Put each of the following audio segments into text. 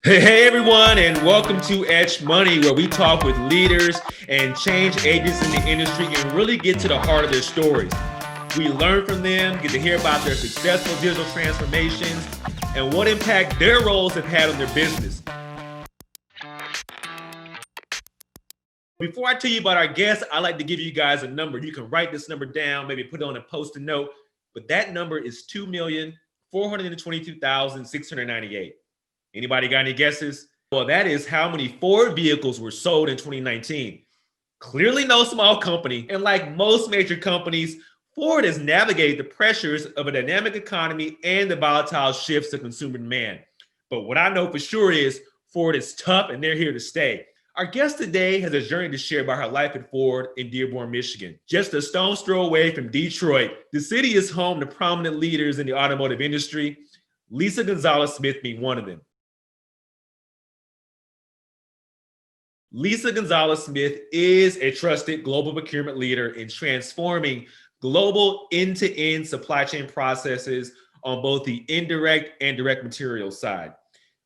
Hey everyone, and welcome to EtchMoney, where we talk with leaders and change agents in the industry and really get to the heart of their stories. We learn from them, get to hear about their successful digital transformations and what impact their roles have had on their business. Before I tell you about our guests, I'd like to give you guys a number. You can write this number down, maybe put it on a post-it note, but that number is 2,422,698. Anybody got any guesses? Well, that is how many Ford vehicles were sold in 2019. Clearly no small company. And like most major companies, Ford has navigated the pressures of a dynamic economy and the volatile shifts of consumer demand. But what I know for sure is Ford is tough and they're here to stay. Our guest today has a journey to share about her life at Ford in Dearborn, Michigan. Just a stone's throw away from Detroit, the city is home to prominent leaders in the automotive industry. Lisa Gonzalez Smith being one of them. Lisa Gonzalez Smith is a trusted global procurement leader in transforming global end-to-end supply chain processes on both the indirect and direct materials side.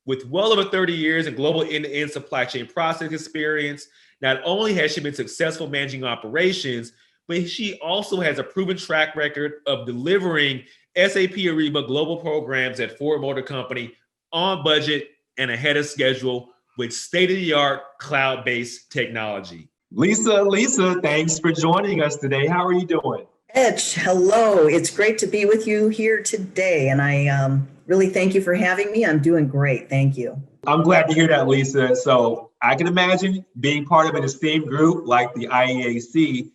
With well over 30 years in global end-to-end supply chain process experience, not only has she been successful managing operations, but she also has a proven track record of delivering SAP Ariba global programs at Ford Motor Company on budget and ahead of schedule with state-of-the-art cloud-based technology. Lisa, thanks for joining us today. How are you doing? Etch, hello. It's great to be with you here today, and I really thank you for having me. I'm doing great. Thank you. I'm glad to hear that, Lisa. So I can imagine being part of an esteemed group like the IEAC.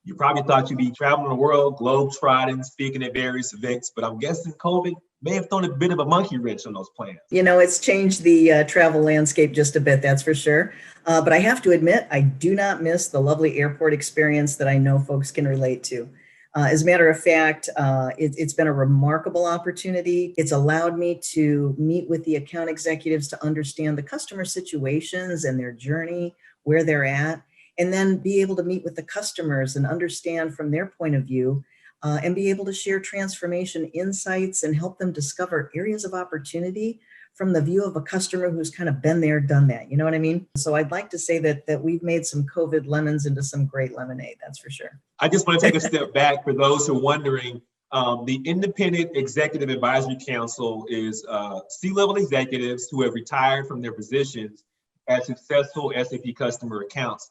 You probably thought you'd be traveling the world, globe-trotting, speaking at various events, but I'm guessing COVID may have thrown a bit of a monkey wrench on those plans. You know, it's changed the travel landscape just a bit, that's for sure. But I have to admit, I do not miss the lovely airport experience that I know folks can relate to. As a matter of fact, it's been a remarkable opportunity. It's allowed me to meet with the account executives to understand the customer situations and their journey, where they're at, and then be able to meet with the customers and understand from their point of view and be able to share transformation insights and help them discover areas of opportunity from the view of a customer who's kind of been there, done that. You know what I mean? So I'd like to say that we've made some COVID lemons into some great lemonade, that's for sure. I just want to take a step back for those who are wondering. The Independent Executive Advisory Council is C-level executives who have retired from their positions as successful SAP customer accounts.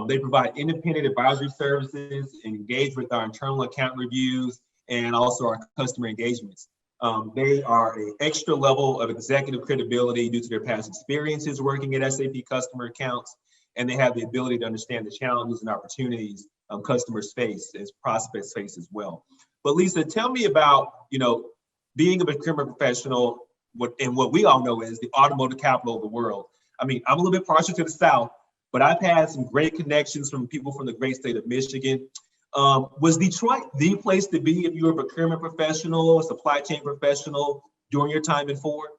They provide independent advisory services and engage with our internal account reviews and also our customer engagements. They are an extra level of executive credibility due to their past experiences working at SAP customer accounts, and they have the ability to understand the challenges and opportunities customers face as prospects face as well. But Lisa, tell me about, being a procurement professional and what we all know is the automotive capital of the world. I mean, I'm a little bit partial to the South, but I've had some great connections from people from the great state of Michigan. Was Detroit the place to be if you were a procurement professional, a supply chain professional during your time in Ford?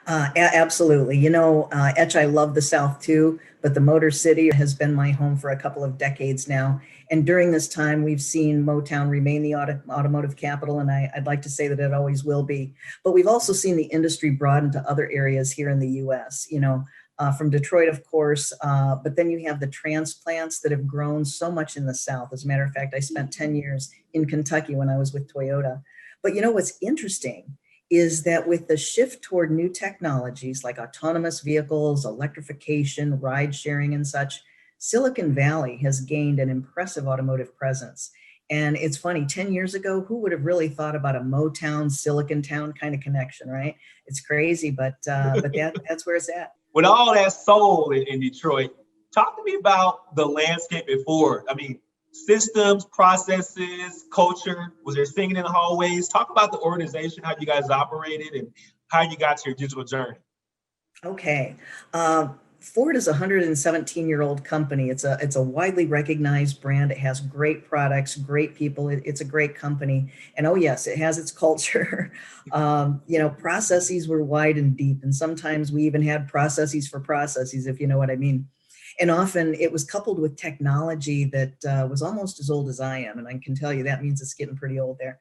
Absolutely. Etch, I love the South too, but the Motor City has been my home for a couple of decades now. And during this time, we've seen Motown remain the automotive capital, and I'd like to say that it always will be. But we've also seen the industry broaden to other areas here in the U.S., from Detroit, of course, but then you have the transplants that have grown so much in the South. As a matter of fact, I spent 10 years in Kentucky when I was with Toyota. But what's interesting is that with the shift toward new technologies like autonomous vehicles, electrification, ride sharing and such, Silicon Valley has gained an impressive automotive presence. And it's funny, 10 years ago, who would have really thought about a Motown, Silicon Town kind of connection, right? It's crazy, but that's where it's at. With all that soul in Detroit, talk to me about the landscape at Ford. I mean, systems, processes, culture. Was there singing in the hallways? Talk about the organization, how you guys operated, and how you got to your digital journey. Okay. Ford is a 117-year-old company. It's a widely recognized brand. It has great products, great people. It's a great company. And oh yes, it has its culture. Processes were wide and deep. And sometimes we even had processes for processes, if you know what I mean. And often it was coupled with technology that was almost as old as I am. And I can tell you that means it's getting pretty old there.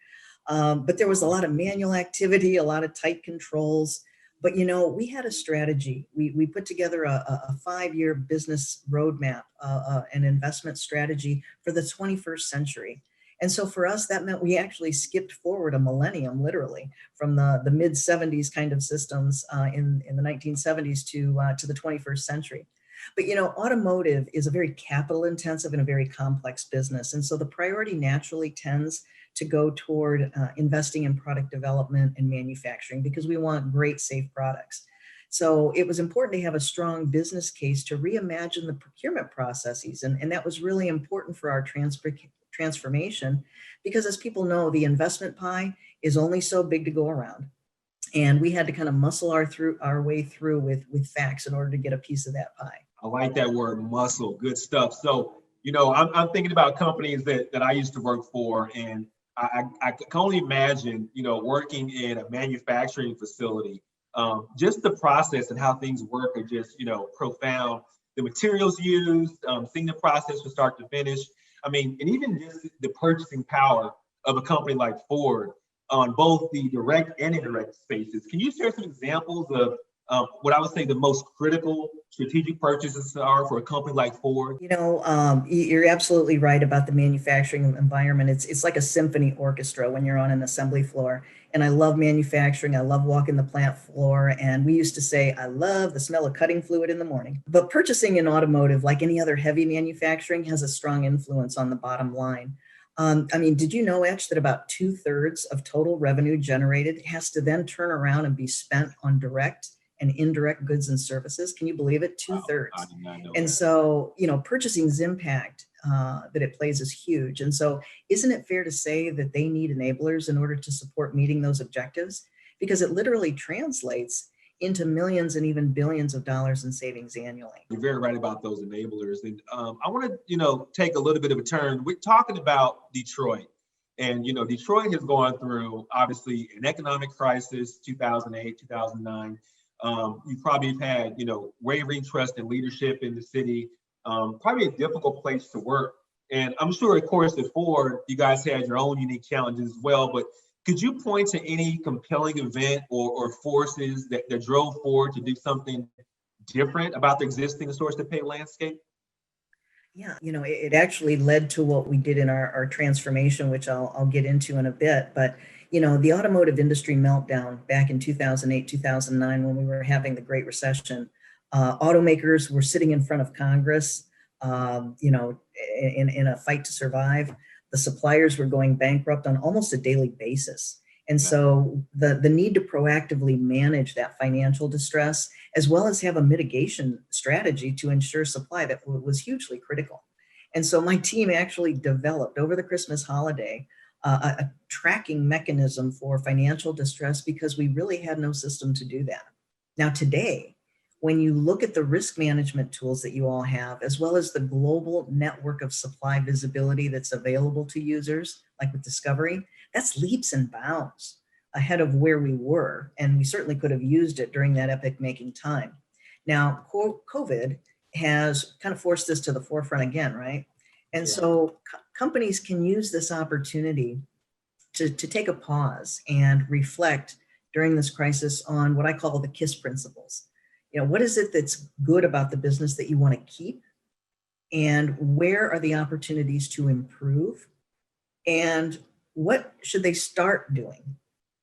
But there was a lot of manual activity, a lot of tight controls. But we had a strategy. We put together a 5-year business roadmap, an investment strategy for the 21st century. And so for us, that meant we actually skipped forward a millennium, literally, from the mid 70s kind of systems in the 1970s to the 21st century. But automotive is a very capital intensive and a very complex business. And so the priority naturally tends to go toward investing in product development and manufacturing because we want great, safe products. So it was important to have a strong business case to reimagine the procurement processes. And that was really important for our transformation because, as people know, the investment pie is only so big to go around. And we had to kind of muscle our way through with facts in order to get a piece of that pie. I like that word, muscle. Good stuff. So, I'm thinking about companies that I used to work for, and I can only imagine, working in a manufacturing facility. Just the process and how things work are just, profound. The materials used, seeing the process from start to finish. I mean, and even just the purchasing power of a company like Ford on both the direct and indirect spaces. Can you share some examples of what I would say the most critical strategic purchases are for a company like Ford? You're absolutely right about the manufacturing environment. It's like a symphony orchestra when you're on an assembly floor. And I love manufacturing. I love walking the plant floor. And we used to say, I love the smell of cutting fluid in the morning. But purchasing in automotive, like any other heavy manufacturing, has a strong influence on the bottom line. Did you know, Etch, that about 2/3 of total revenue generated has to then turn around and be spent on direct and indirect goods and services? Can you believe it? 2/3. Wow, I did not know and that. So, purchasing's impact that it plays is huge. And so isn't it fair to say that they need enablers in order to support meeting those objectives? Because it literally translates into millions and even billions of dollars in savings annually. You're very right about those enablers. And I want to, take a little bit of a turn. We're talking about Detroit. And, Detroit has gone through, obviously, an economic crisis, 2008, 2009. You probably have had, wavering trust and leadership in the city, probably a difficult place to work. And I'm sure, of course, at Ford, you guys had your own unique challenges as well. But could you point to any compelling event or forces that drove Ford to do something different about the existing source-to-pay landscape? Yeah, it actually led to what we did in our transformation, which I'll get into in a bit. But, the automotive industry meltdown back in 2008, 2009, when we were having the Great Recession, automakers were sitting in front of Congress, in a fight to survive. The suppliers were going bankrupt on almost a daily basis. And so the need to proactively manage that financial distress, as well as have a mitigation strategy to ensure supply, that was hugely critical. And so my team actually developed over the Christmas holiday a tracking mechanism for financial distress because we really had no system to do that. Now today, when you look at the risk management tools that you all have, as well as the global network of supply visibility that's available to users, like with Discovery, that's leaps and bounds ahead of where we were. And we certainly could have used it during that epic-making time. Now, COVID has kind of forced this to the forefront again, right? And so companies can use this opportunity to take a pause and reflect during this crisis on what I call the KISS principles. What is it that's good about the business that you want to keep? And where are the opportunities to improve? And what should they start doing?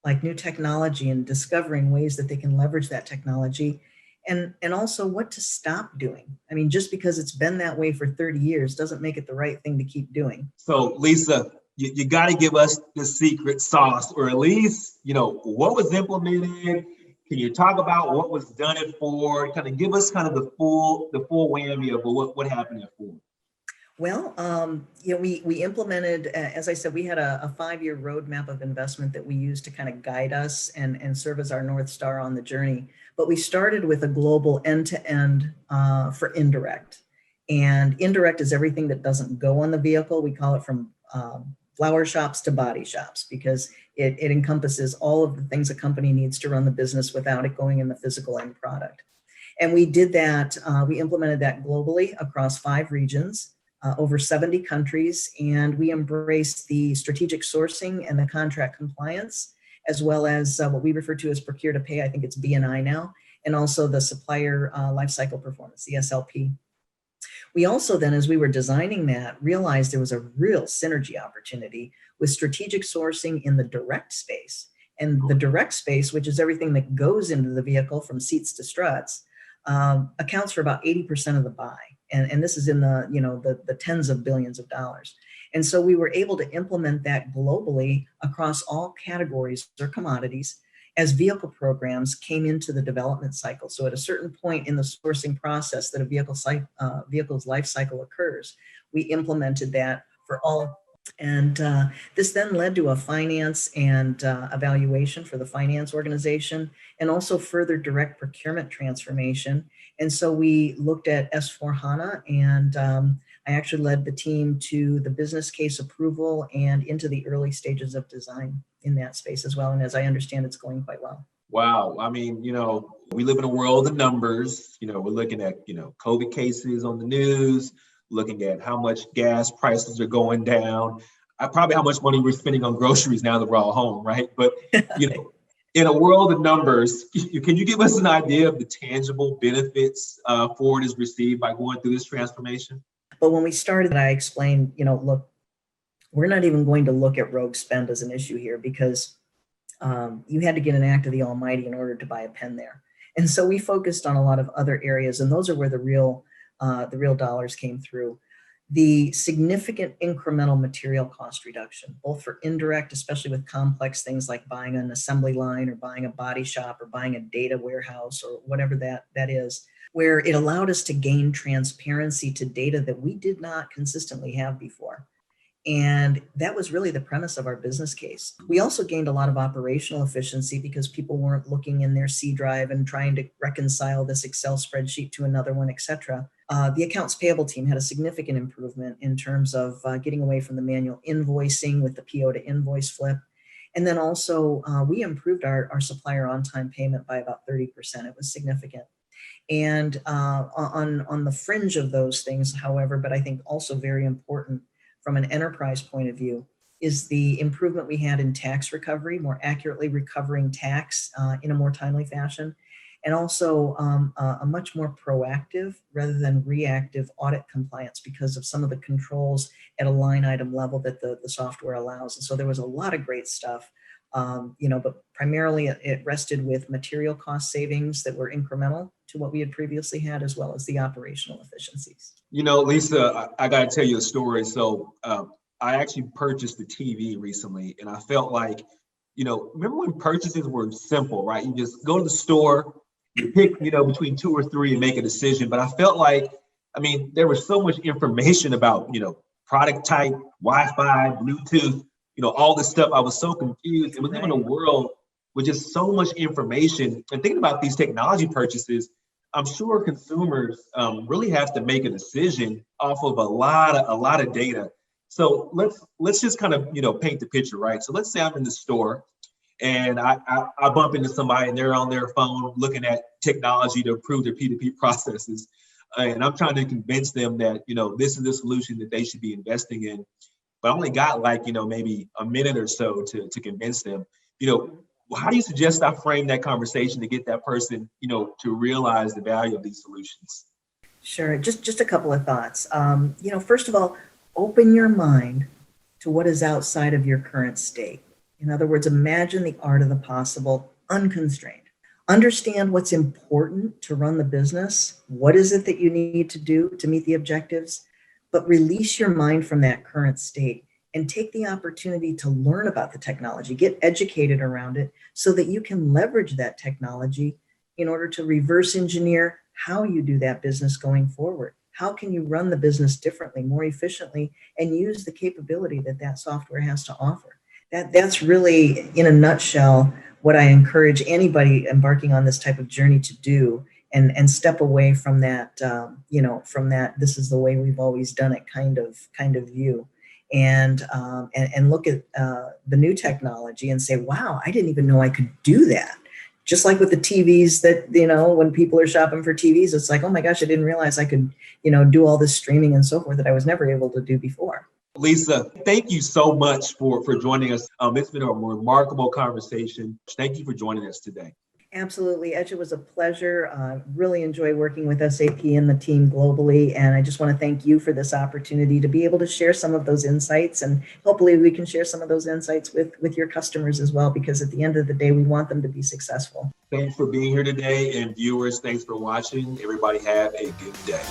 Like new technology and discovering ways that they can leverage that technology. And also what to stop doing. Just because it's been that way for 30 years doesn't make it the right thing to keep doing. So Lisa, you got to give us the secret sauce, or at least, what was implemented. Can you talk about what was done at Ford? Kind of give us kind of the full whammy of what happened at Ford. Well, we implemented, as I said, we had a 5-year roadmap of investment that we used to kind of guide us and serve as our North Star on the journey. But we started with a global end-to-end for indirect. And indirect is everything that doesn't go on the vehicle. We call it from flower shops to body shops, because it encompasses all of the things a company needs to run the business without it going in the physical end product. And we did that, we implemented that globally across 5 regions. Over 70 countries, and we embrace the strategic sourcing and the contract compliance, as well as what we refer to as procure to pay. I think it's B&I now, and also the supplier lifecycle performance, the SLP. We also then, as we were designing that, realized there was a real synergy opportunity with strategic sourcing in the direct space. And the direct space, which is everything that goes into the vehicle from seats to struts, accounts for about 80% of the buy. And this is in the tens of billions of dollars. And so we were able to implement that globally across all categories or commodities as vehicle programs came into the development cycle. So at a certain point in the sourcing process that a vehicle's life cycle occurs, we implemented that for all. And this then led to a finance and evaluation for the finance organization, and also further direct procurement transformation. And so we looked at S/4HANA, and I actually led the team to the business case approval and into the early stages of design in that space as well. And as I understand, it's going quite well. Wow. I mean, we live in a world of numbers. We're looking at, COVID cases on the news, looking at how much gas prices are going down, probably how much money we're spending on groceries now that we're all home, right? But, in a world of numbers, can you give us an idea of the tangible benefits Ford has received by going through this transformation? But when we started, I explained, look, we're not even going to look at rogue spend as an issue here, because you had to get an act of the Almighty in order to buy a pen there. And so we focused on a lot of other areas, and those are where the real dollars came through. The significant incremental material cost reduction, both for indirect, especially with complex things like buying an assembly line or buying a body shop or buying a data warehouse or whatever that is, where it allowed us to gain transparency to data that we did not consistently have before. And that was really the premise of our business case. We also gained a lot of operational efficiency because people weren't looking in their C drive and trying to reconcile this Excel spreadsheet to another one, et cetera. The accounts payable team had a significant improvement in terms of getting away from the manual invoicing with the PO to invoice flip. And then also we improved our supplier on-time payment by about 30%. It was significant. And on the fringe of those things, however, but I think also very important from an enterprise point of view, is the improvement we had in tax recovery, more accurately recovering tax in a more timely fashion, and also a much more proactive rather than reactive audit compliance because of some of the controls at a line item level that the software allows. And so there was a lot of great stuff, but primarily it rested with material cost savings that were incremental to what we had previously had, as well as the operational efficiencies. Lisa, I got to tell you a story. So I actually purchased the TV recently, and I felt like, remember when purchases were simple, right? You just go to the store, you pick, between two or three and make a decision. But I felt like, there was so much information about, product type, Wi-Fi, Bluetooth, all this stuff. I was so confused. And we live in a world with just so much information. And thinking about these technology purchases, I'm sure consumers really have to make a decision off of a lot of data. So let's just kind of paint the picture, right? So let's say I'm in the store and I bump into somebody and they're on their phone looking at technology to improve their P2P processes, and I'm trying to convince them that this is the solution that they should be investing in. But I only got maybe a minute or so to convince them. How do you suggest I frame that conversation to get that person, to realize the value of these solutions? Sure. Just a couple of thoughts. First of all, open your mind to what is outside of your current state. In other words, imagine the art of the possible, unconstrained. Understand what's important to run the business. What is it that you need to do to meet the objectives? But release your mind from that current state and take the opportunity to learn about the technology, get educated around it so that you can leverage that technology in order to reverse engineer how you do that business going forward. How can you run the business differently, more efficiently, and use the capability that software has to offer? That's really, in a nutshell, what I encourage anybody embarking on this type of journey to do, and step away from that, from that this is the way we've always done it kind of view. And look at the new technology and say, wow, I didn't even know I could do that. Just like with the TVs that, when people are shopping for TVs, it's like, oh my gosh, I didn't realize I could, do all this streaming and so forth that I was never able to do before. Lisa, thank you so much for joining us. It's been a remarkable conversation. Thank you for joining us today. Absolutely, Etch, it was a pleasure. Really enjoy working with SAP and the team globally. And I just want to thank you for this opportunity to be able to share some of those insights. And hopefully we can share some of those insights with your customers as well, because at the end of the day, we want them to be successful. Thanks for being here today. And viewers, thanks for watching. Everybody have a good day.